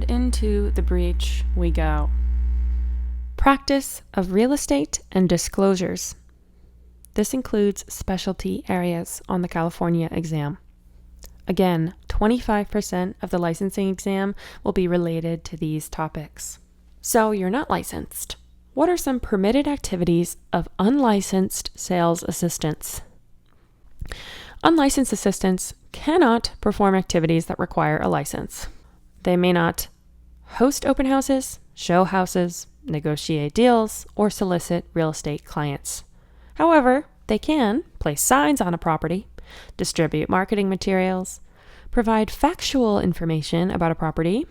into the breach we go. Practice of real estate and disclosures. This includes specialty areas on the California exam. Again, 25% of the licensing exam will be related to these topics. So you're not licensed. What are some permitted activities of unlicensed sales assistants? Unlicensed assistants cannot perform activities that require a license. They may not host open houses, show houses, negotiate deals, or solicit real estate clients. However, they can place signs on a property, distribute marketing materials, provide factual information about a property,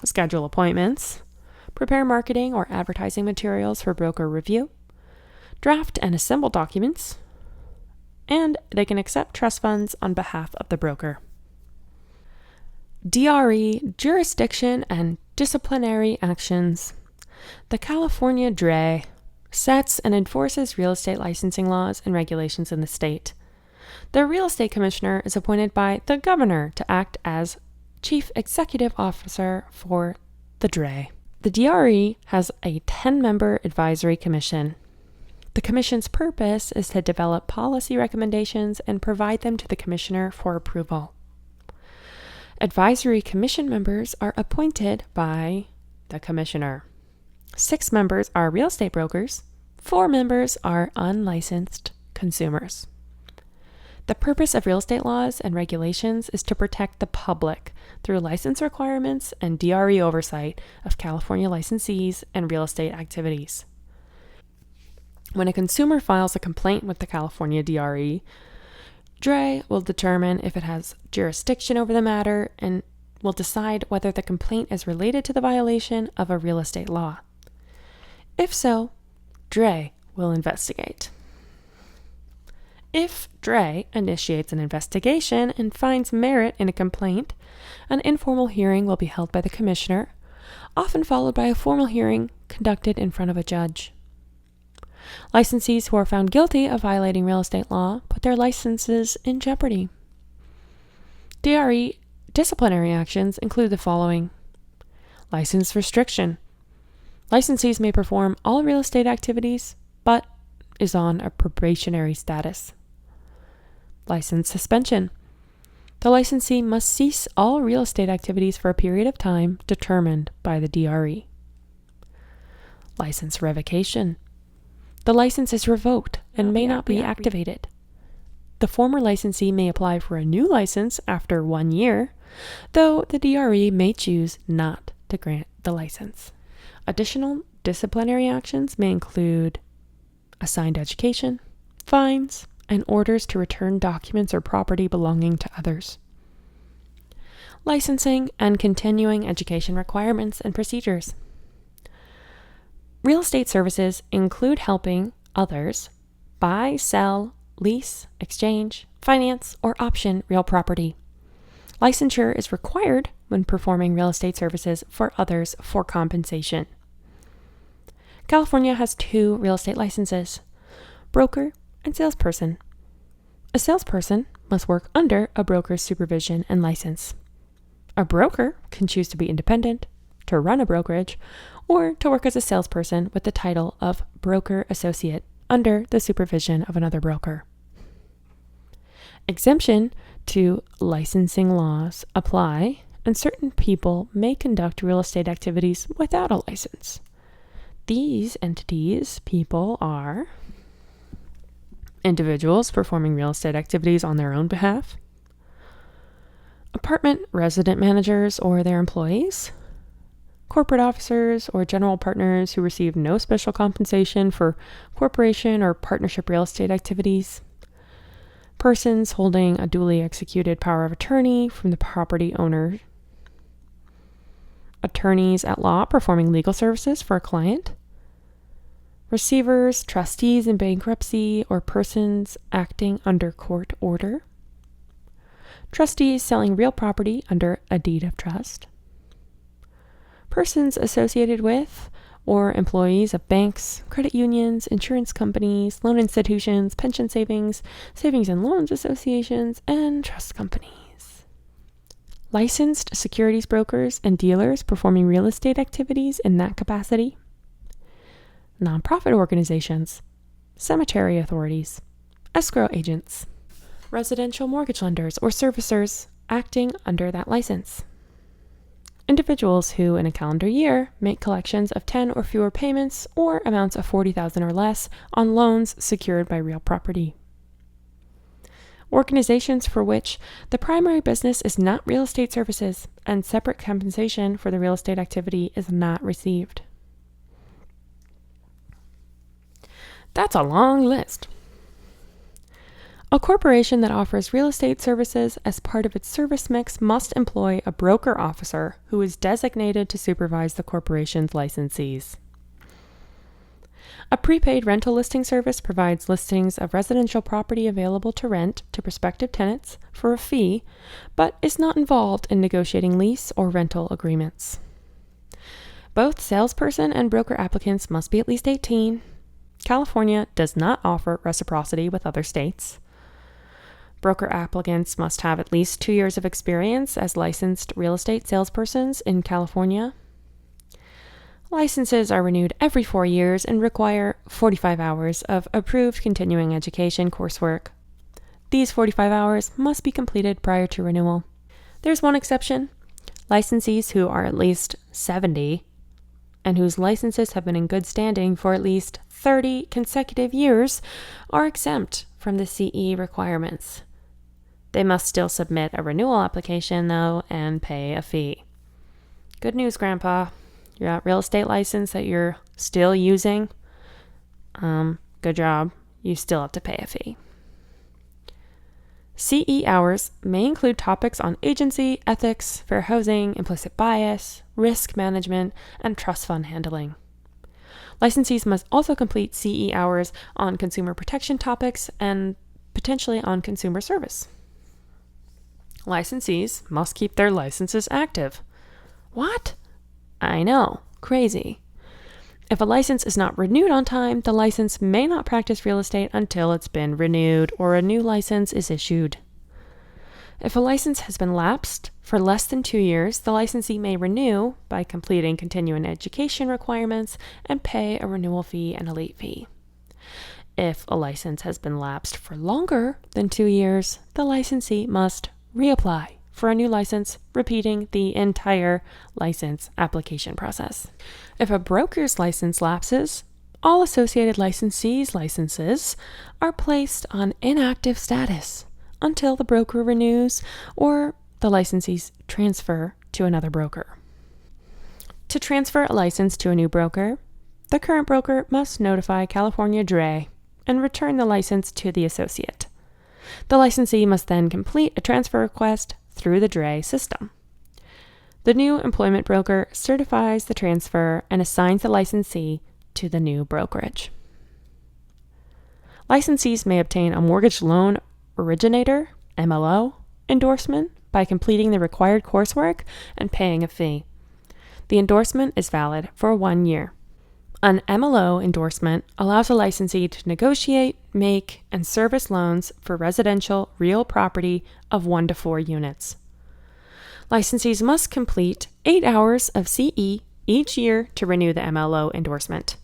schedule appointments, prepare marketing or advertising materials for broker review, draft and assemble documents, and they can accept trust funds on behalf of the broker. DRE Jurisdiction and disciplinary actions. The California DRE sets and enforces real estate licensing laws and regulations in the state. The real estate commissioner is appointed by the governor to act as chief executive officer for the DRE. The DRE has a 10-member advisory commission. The commission's purpose is to develop policy recommendations and provide them to the commissioner for approval. Advisory commission members are appointed by the commissioner. 6 members are real estate brokers. 4 members are unlicensed consumers. The purpose of real estate laws and regulations is to protect the public through license requirements and DRE oversight of California licensees and real estate activities. When a consumer files a complaint with the California DRE will determine if it has jurisdiction over the matter and will decide whether the complaint is related to the violation of a real estate law. If so, DRE will investigate. If DRE initiates an investigation and finds merit in a complaint, an informal hearing will be held by the commissioner, often followed by a formal hearing conducted in front of a judge. Licensees who are found guilty of violating real estate law put their licenses in jeopardy. DRE disciplinary actions include the following. License restriction. Licensees may perform all real estate activities, but is on a probationary status. License suspension. The licensee must cease all real estate activities for a period of time determined by the DRE. License revocation. The license is revoked and may not be activated. The former licensee may apply for a new license after 1 year, though the DRE may choose not to grant the license. Additional disciplinary actions may include assigned education, fines, and orders to return documents or property belonging to others. Licensing and continuing education requirements and procedures. Real estate services include helping others buy, sell, lease, exchange, finance, or option real property. Licensure is required when performing real estate services for others for compensation. California has 2 real estate licenses, broker and salesperson. A salesperson must work under a broker's supervision and license. A broker can choose to be independent, to run a brokerage, or to work as a salesperson with the title of broker associate under the supervision of another broker. Exemption to licensing laws apply, and certain people may conduct real estate activities without a license. These entities, people, are individuals performing real estate activities on their own behalf, apartment resident managers or their employees, corporate officers or general partners who receive no special compensation for corporation or partnership real estate activities, persons holding a duly executed power of attorney from the property owner, attorneys at law performing legal services for a client, receivers, trustees in bankruptcy, or persons acting under court order, trustees selling real property under a deed of trust, persons associated with or employees of banks, credit unions, insurance companies, loan institutions, pension savings and loans associations, and trust companies. licensed securities brokers and dealers performing real estate activities in that capacity, nonprofit organizations, cemetery authorities, escrow agents, residential mortgage lenders or servicers acting under that license, individuals who in a calendar year make collections of 10 or fewer payments or amounts of $40,000 or less on loans secured by real property, organizations for which the primary business is not real estate services and separate compensation for the real estate activity is not received. That's a long list. A corporation that offers real estate services as part of its service mix must employ a broker officer who is designated to supervise the corporation's licensees. A prepaid rental listing service provides listings of residential property available to rent to prospective tenants for a fee, but is not involved in negotiating lease or rental agreements. Both salesperson and broker applicants must be at least 18. California does not offer reciprocity with other states. Broker applicants must have at least 2 years of experience as licensed real estate salespersons in California. Licenses are renewed every 4 years and require 45 hours of approved continuing education coursework. These 45 hours must be completed prior to renewal. There's one exception. Licensees who are at least 70 and whose licenses have been in good standing for at least 30 consecutive years are exempt from the CE requirements. They must still submit a renewal application, though, and pay a fee. Good news, Grandpa. Your real estate license that you're still using, good job. You still have to pay a fee. CE hours may include topics on agency, ethics, fair housing, implicit bias, risk management, and trust fund handling. Licensees must also complete CE hours on consumer protection topics and potentially on consumer service. Licensees must keep their licenses active. What? I know, crazy. If a license is not renewed on time, the license may not practice real estate until it's been renewed or a new license is issued. If a license has been lapsed for less than 2 years, the licensee may renew by completing continuing education requirements and pay a renewal fee and a late fee. If a license has been lapsed for longer than 2 years, the licensee must reapply for a new license, repeating the entire license application process. If a broker's license lapses, all associated licensees' licenses are placed on inactive status until the broker renews or the licensees transfer to another broker. To transfer a license to a new broker, the current broker must notify California DRE and return the license to the associate. The licensee must then complete a transfer request through the DRE system. The new employment broker certifies the transfer and assigns the licensee to the new brokerage. Licensees may obtain a mortgage loan originator, MLO, endorsement by completing the required coursework and paying a fee. The endorsement is valid for 1 year. An MLO endorsement allows a licensee to negotiate, make, and service loans for residential real property of 1 to 4 units. Licensees must complete 8 hours of CE each year to renew the MLO endorsement.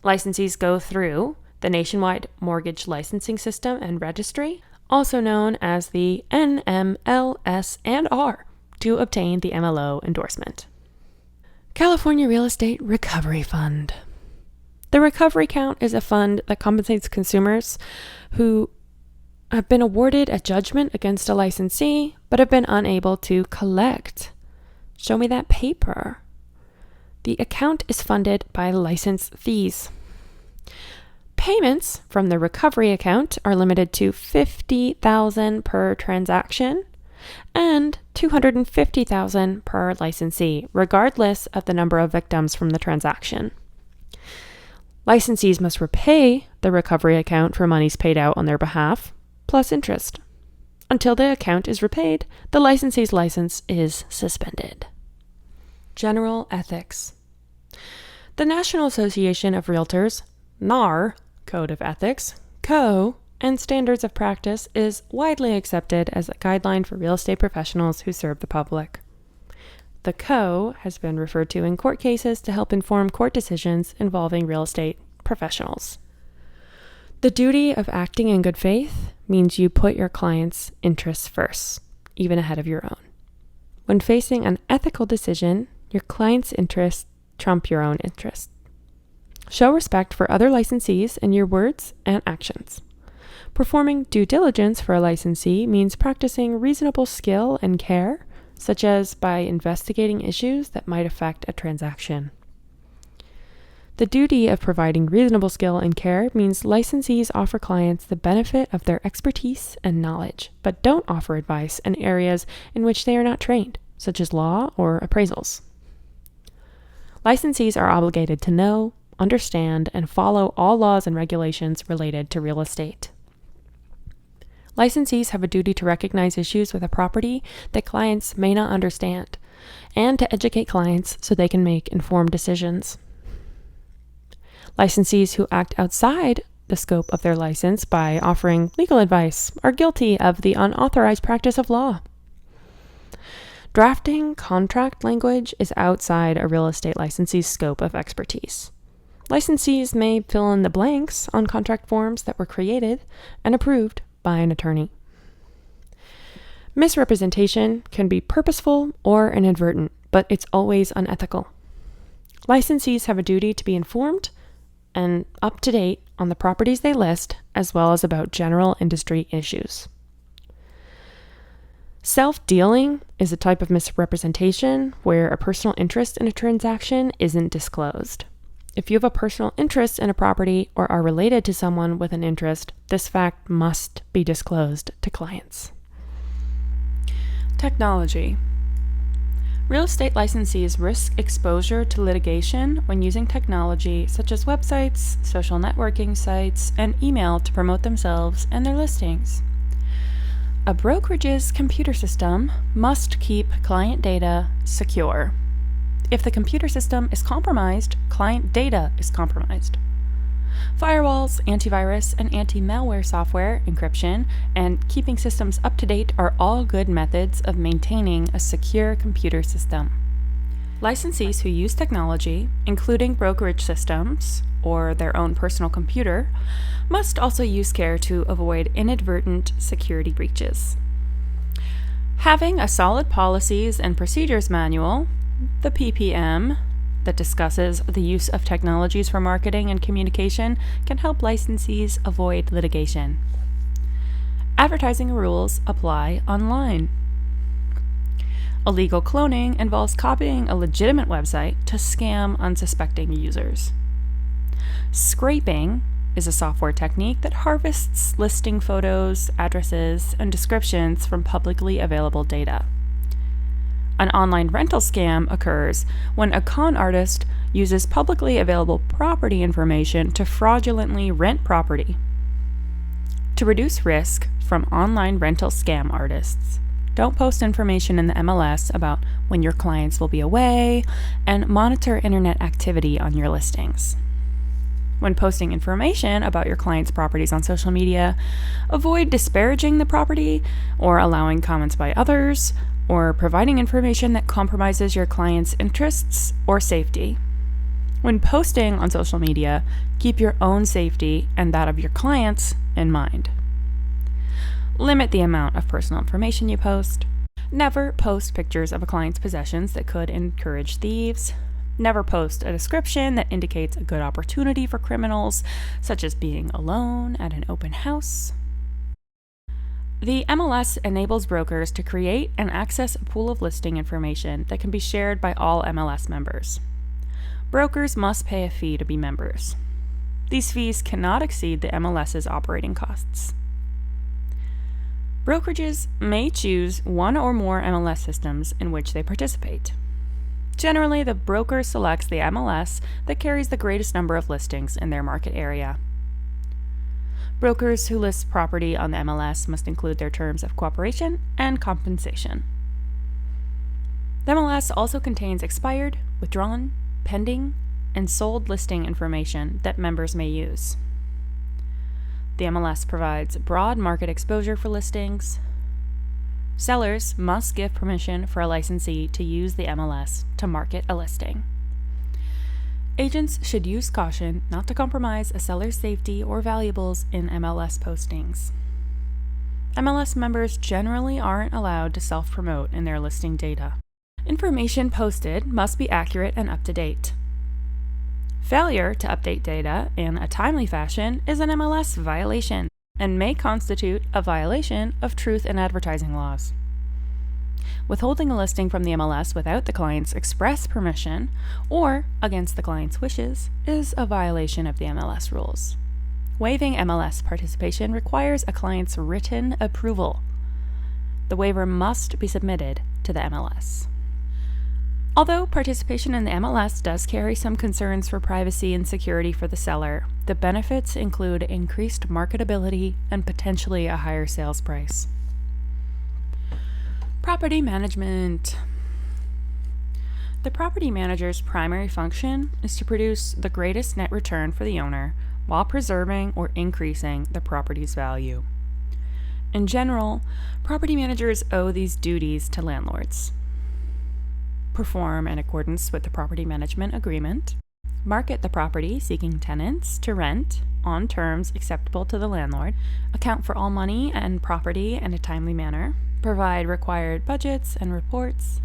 Licensees go through the Nationwide Mortgage Licensing System and Registry, also known as the NMLS&R, to obtain the MLO endorsement. California Real Estate Recovery Fund. The recovery count is a fund that compensates consumers who have been awarded a judgment against a licensee but have been unable to collect. Show me that paper. The account is funded by license fees. Payments from the recovery account are limited to $50,000 per transaction and $250,000 per licensee, regardless of the number of victims from the transaction. Licensees must repay the recovery account for monies paid out on their behalf, plus interest. Until the account is repaid, the licensee's license is suspended. General ethics. The National Association of Realtors, NAR, Code of Ethics, CO, and standards of practice is widely accepted as a guideline for real estate professionals who serve the public. The CO has been referred to in court cases to help inform court decisions involving real estate professionals. The duty of acting in good faith means you put your client's interests first, even ahead of your own. When facing an ethical decision, your client's interests trump your own interests. Show respect for other licensees in your words and actions. Performing due diligence for a licensee means practicing reasonable skill and care, such as by investigating issues that might affect a transaction. The duty of providing reasonable skill and care means licensees offer clients the benefit of their expertise and knowledge, but don't offer advice in areas in which they are not trained, such as law or appraisals. Licensees are obligated to know, understand, and follow all laws and regulations related to real estate. Licensees have a duty to recognize issues with a property that clients may not understand, and to educate clients so they can make informed decisions. Licensees who act outside the scope of their license by offering legal advice are guilty of the unauthorized practice of law. Drafting contract language is outside a real estate licensee's scope of expertise. Licensees may fill in the blanks on contract forms that were created and approved by an attorney. Misrepresentation can be purposeful or inadvertent, but it's always unethical. Licensees have a duty to be informed and up to date on the properties they list, as well as about general industry issues. Self-dealing is a type of misrepresentation where a personal interest in a transaction isn't disclosed. If you have a personal interest in a property or are related to someone with an interest, this fact must be disclosed to clients. Technology. Real estate licensees risk exposure to litigation when using technology such as websites, social networking sites, and email to promote themselves and their listings. A brokerage's computer system must keep client data secure. If the computer system is compromised, client data is compromised. Firewalls, antivirus, and anti-malware software, encryption, and keeping systems up to date are all good methods of maintaining a secure computer system. Licensees who use technology, including brokerage systems or their own personal computer, must also use care to avoid inadvertent security breaches. Having a solid policies and procedures manual, the PPM, that discusses the use of technologies for marketing and communication can help licensees avoid litigation. Advertising rules apply online. Illegal cloning involves copying a legitimate website to scam unsuspecting users. Scraping is a software technique that harvests listing photos, addresses, and descriptions from publicly available data. An online rental scam occurs when a con artist uses publicly available property information to fraudulently rent property. To reduce risk from online rental scam artists, don't post information in the MLS about when your clients will be away, and monitor internet activity on your listings. When posting information about your clients' properties on social media, avoid disparaging the property or allowing comments by others, or providing information that compromises your client's interests or safety. When posting on social media, keep your own safety and that of your clients in mind. Limit the amount of personal information you post. Never post pictures of a client's possessions that could encourage thieves. Never post a description that indicates a good opportunity for criminals, such as being alone at an open house. The MLS enables brokers to create and access a pool of listing information that can be shared by all MLS members. Brokers must pay a fee to be members. These fees cannot exceed the MLS's operating costs. Brokerages may choose one or more MLS systems in which they participate. Generally, the broker selects the MLS that carries the greatest number of listings in their market area. Brokers who list property on the MLS must include their terms of cooperation and compensation. The MLS also contains expired, withdrawn, pending, and sold listing information that members may use. The MLS provides broad market exposure for listings. Sellers must give permission for a licensee to use the MLS to market a listing. Agents should use caution not to compromise a seller's safety or valuables in MLS postings. MLS members generally aren't allowed to self-promote in their listing data. Information posted must be accurate and up-to-date. Failure to update data in a timely fashion is an MLS violation and may constitute a violation of truth in advertising laws. Withholding a listing from the MLS without the client's express permission or against the client's wishes is a violation of the MLS rules. Waiving MLS participation requires a client's written approval. The waiver must be submitted to the MLS. Although participation in the MLS does carry some concerns for privacy and security for the seller, the benefits include increased marketability and potentially a higher sales price. Property management. The property manager's primary function is to produce the greatest net return for the owner while preserving or increasing the property's value. In general, property managers owe these duties to landlords: perform in accordance with the property management agreement, market the property seeking tenants to rent on terms acceptable to the landlord, account for all money and property in a timely manner, provide required budgets and reports,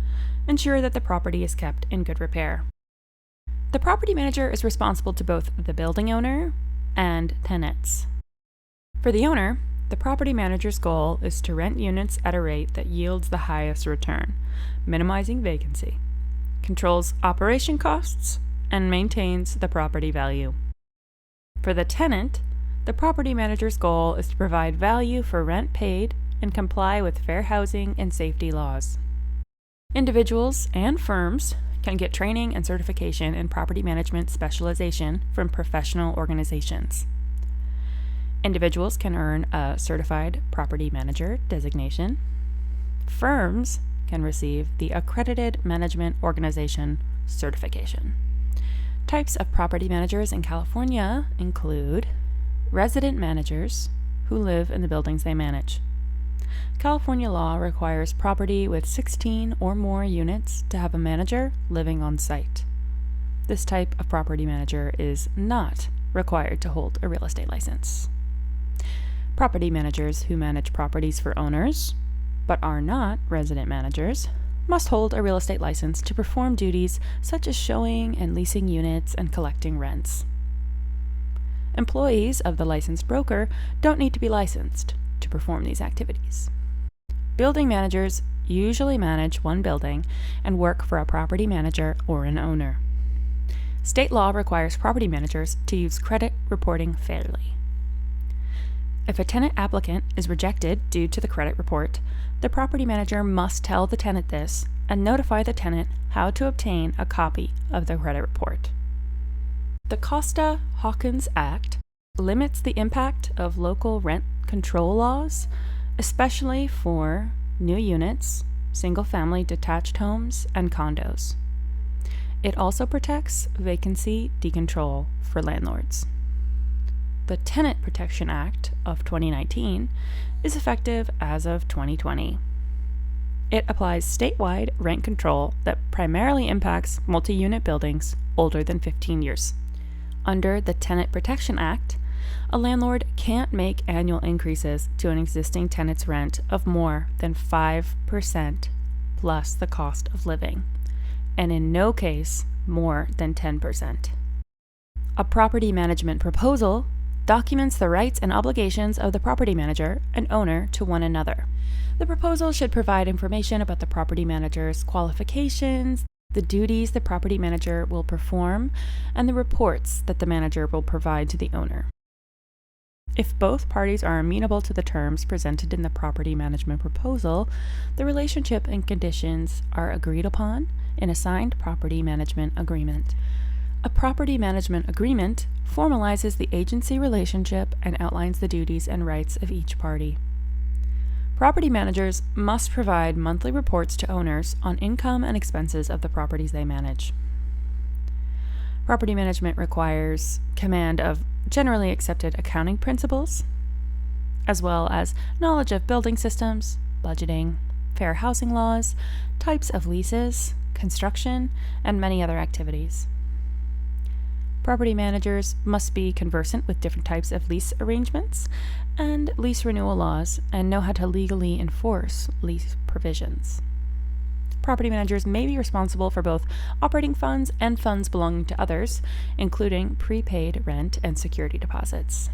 ensure that the property is kept in good repair. The property manager is responsible to both the building owner and tenants. For the owner, the property manager's goal is to rent units at a rate that yields the highest return, minimizing vacancy, controls operation costs, and maintains the property value. For the tenant, the property manager's goal is to provide value for rent paid and comply with fair housing and safety laws. Individuals and firms can get training and certification in property management specialization from professional organizations. Individuals can earn a certified property manager designation. Firms can receive the Accredited Management Organization certification. Types of property managers in California include resident managers who live in the buildings they manage. California law requires property with 16 or more units to have a manager living on site. This type of property manager is not required to hold a real estate license. Property managers who manage properties for owners, but are not resident managers, must hold a real estate license to perform duties such as showing and leasing units and collecting rents. Employees of the licensed broker don't need to be licensed to perform these activities. Building managers usually manage one building and work for a property manager or an owner. State law requires property managers to use credit reporting fairly. If a tenant applicant is rejected due to the credit report, the property manager must tell the tenant this and notify the tenant how to obtain a copy of the credit report. The Costa-Hawkins Act limits the impact of local rent control laws, especially for new units, single-family detached homes, and condos. It also protects vacancy decontrol for landlords. The Tenant Protection Act of 2019 is effective as of 2020. It applies statewide rent control that primarily impacts multi-unit buildings older than 15 years. Under the Tenant Protection Act, a landlord can't make annual increases to an existing tenant's rent of more than 5% plus the cost of living, and in no case more than 10%. A property management proposal documents the rights and obligations of the property manager and owner to one another. The proposal should provide information about the property manager's qualifications, the duties the property manager will perform, and the reports that the manager will provide to the owner. If both parties are amenable to the terms presented in the property management proposal, the relationship and conditions are agreed upon in a signed property management agreement. A property management agreement formalizes the agency relationship and outlines the duties and rights of each party. Property managers must provide monthly reports to owners on income and expenses of the properties they manage. Property management requires command of generally accepted accounting principles, as well as knowledge of building systems, budgeting, fair housing laws, types of leases, construction, and many other activities. Property managers must be conversant with different types of lease arrangements and lease renewal laws and know how to legally enforce lease provisions. Property managers may be responsible for both operating funds and funds belonging to others, including prepaid rent and security deposits.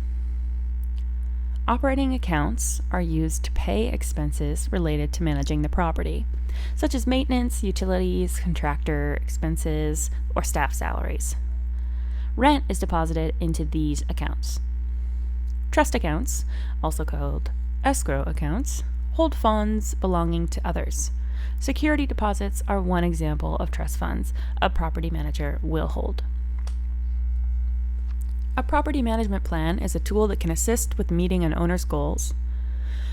Operating accounts are used to pay expenses related to managing the property, such as maintenance, utilities, contractor expenses, or staff salaries. Rent is deposited into these accounts. Trust accounts, also called escrow accounts, hold funds belonging to others. Security deposits are one example of trust funds a property manager will hold. A property management plan is a tool that can assist with meeting an owner's goals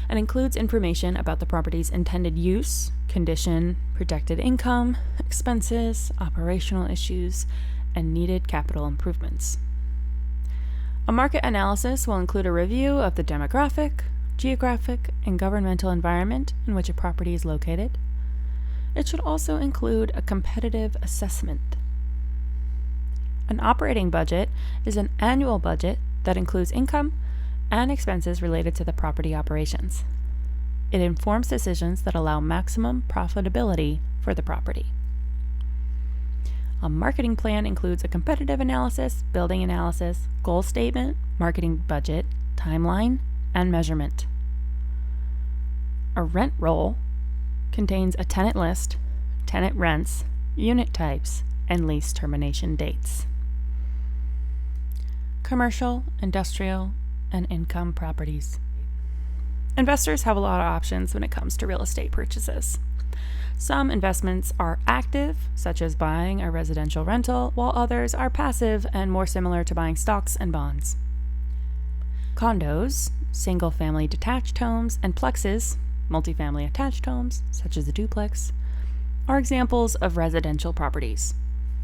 and includes information about the property's intended use, condition, projected income, expenses, operational issues, and needed capital improvements. A market analysis will include a review of the demographic, geographic, and governmental environment in which a property is located. It should also include a competitive assessment. An operating budget is an annual budget that includes income and expenses related to the property operations. It informs decisions that allow maximum profitability for the property. A marketing plan includes a competitive analysis, building analysis, goal statement, marketing budget, timeline, and measurement. A rent roll contains a tenant list, tenant rents, unit types, and lease termination dates. Commercial, industrial, and income properties. Investors have a lot of options when it comes to real estate purchases. Some investments are active, such as buying a residential rental, while others are passive and more similar to buying stocks and bonds. Condos, single-family detached homes, and plexes, multifamily attached homes, such as a duplex, are examples of residential properties.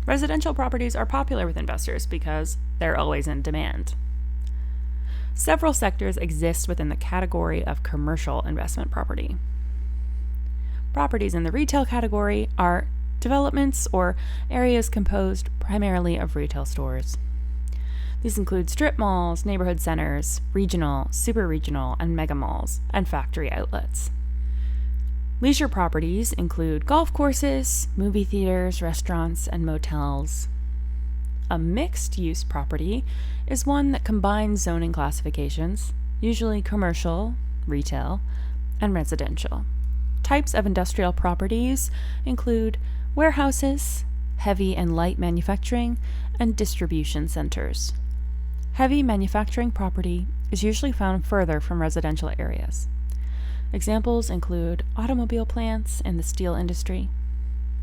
Residential properties are popular with investors because they're always in demand. Several sectors exist within the category of commercial investment property. Properties in the retail category are developments or areas composed primarily of retail stores. These include strip malls, neighborhood centers, regional, super regional, and mega malls, and factory outlets. Leisure properties include golf courses, movie theaters, restaurants, and motels. A mixed-use property is one that combines zoning classifications, usually commercial, retail, and residential. Types of industrial properties include warehouses, heavy and light manufacturing, and distribution centers. Heavy manufacturing property is usually found further from residential areas. Examples include automobile plants and the steel industry.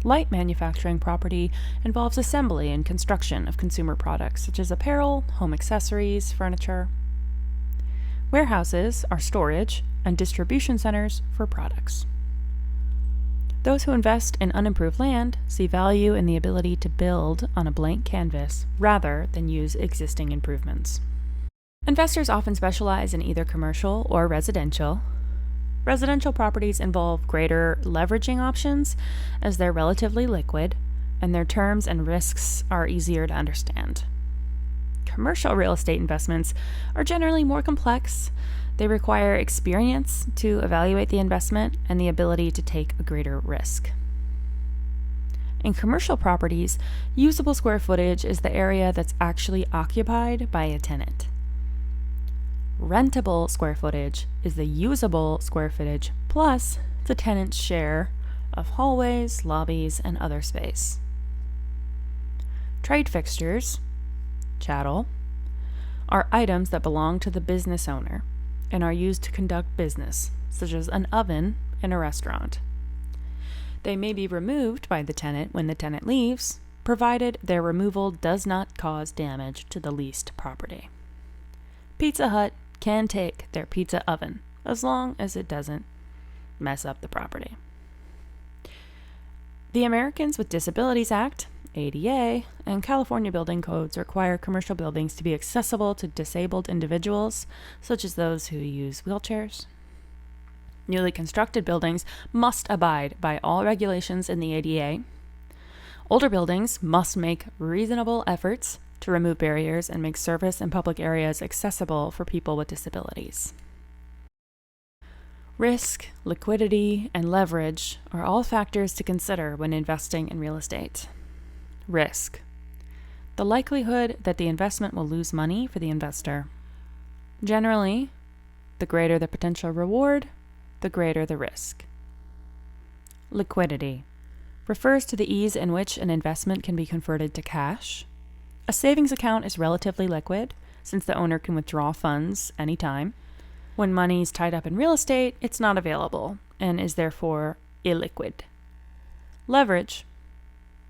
Light manufacturing property involves assembly and construction of consumer products such as apparel, home accessories, furniture. Warehouses are storage and distribution centers for products. Those who invest in unimproved land see value in the ability to build on a blank canvas rather than use existing improvements. Investors often specialize in either commercial or residential. Residential properties involve greater leveraging options as they're relatively liquid and their terms and risks are easier to understand. Commercial real estate investments are generally more complex. They require experience to evaluate the investment and the ability to take a greater risk. In commercial properties, usable square footage is the area that's actually occupied by a tenant. Rentable square footage is the usable square footage plus the tenant's share of hallways, lobbies, and other space. Trade fixtures, chattel, are items that belong to the business owner and are used to conduct business, such as an oven in a restaurant. They may be removed by the tenant when the tenant leaves, provided their removal does not cause damage to the leased property. Pizza Hut can take their pizza oven, as long as it doesn't mess up the property. The Americans with Disabilities Act ADA, and California building codes require commercial buildings to be accessible to disabled individuals, such as those who use wheelchairs. Newly constructed buildings must abide by all regulations in the ADA. Older buildings must make reasonable efforts to remove barriers and make service in public areas accessible for people with disabilities. Risk, liquidity, and leverage are all factors to consider when investing in real estate. Risk. The likelihood that the investment will lose money for the investor. Generally, the greater the potential reward, the greater the risk. Liquidity refers to the ease in which an investment can be converted to cash. A savings account is relatively liquid, since the owner can withdraw funds anytime. When money is tied up in real estate, it's not available and is therefore illiquid. Leverage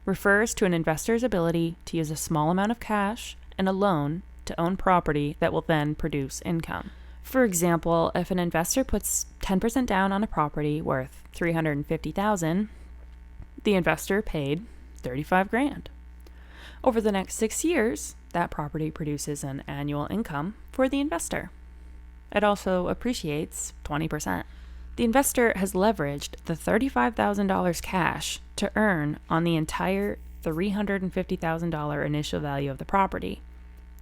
refers to an investor's ability to use a small amount of cash and a loan to own property that will then produce income. For example, if an investor puts 10% down on a property worth $350,000, the investor paid $35,000. Over the next 6 years, that property produces an annual income for the investor. It also appreciates 20%. The investor has leveraged the $35,000 cash to earn on the entire $350,000 initial value of the property,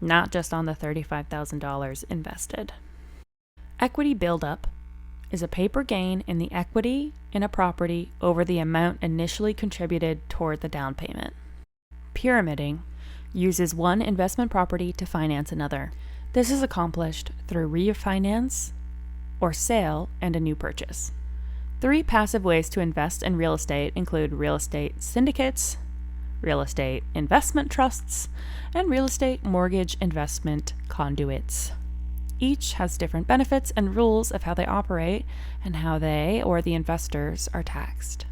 not just on the $35,000 invested. Equity buildup is a paper gain in the equity in a property over the amount initially contributed toward the down payment. Pyramiding uses one investment property to finance another. This is accomplished through refinance or sale and a new purchase. 3 passive ways to invest in real estate include real estate syndicates, real estate investment trusts, and real estate mortgage investment conduits. Each has different benefits and rules of how they operate and how they or the investors are taxed.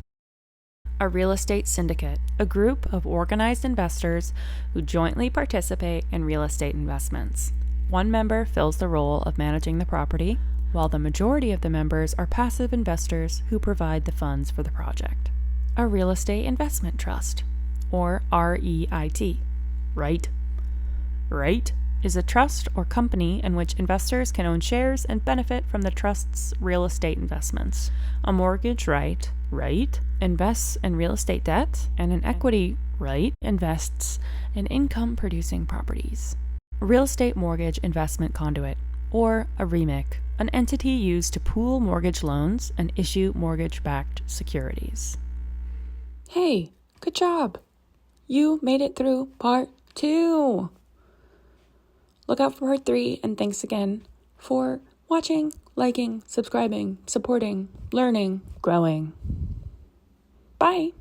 A real estate syndicate, a group of organized investors who jointly participate in real estate investments. One member fills the role of managing the property, while the majority of the members are passive investors who provide the funds for the project. A real estate investment trust, or REIT. REIT is a trust or company in which investors can own shares and benefit from the trust's real estate investments. A mortgage right invests in real estate debt, and an equity right invests in income-producing properties. A real estate mortgage investment conduit, or a REMIC, an entity used to pool mortgage loans and issue mortgage-backed securities. Hey, good job! You made it through part 2! Look out for part 3, and thanks again for watching, liking, subscribing, supporting, learning, growing. Bye!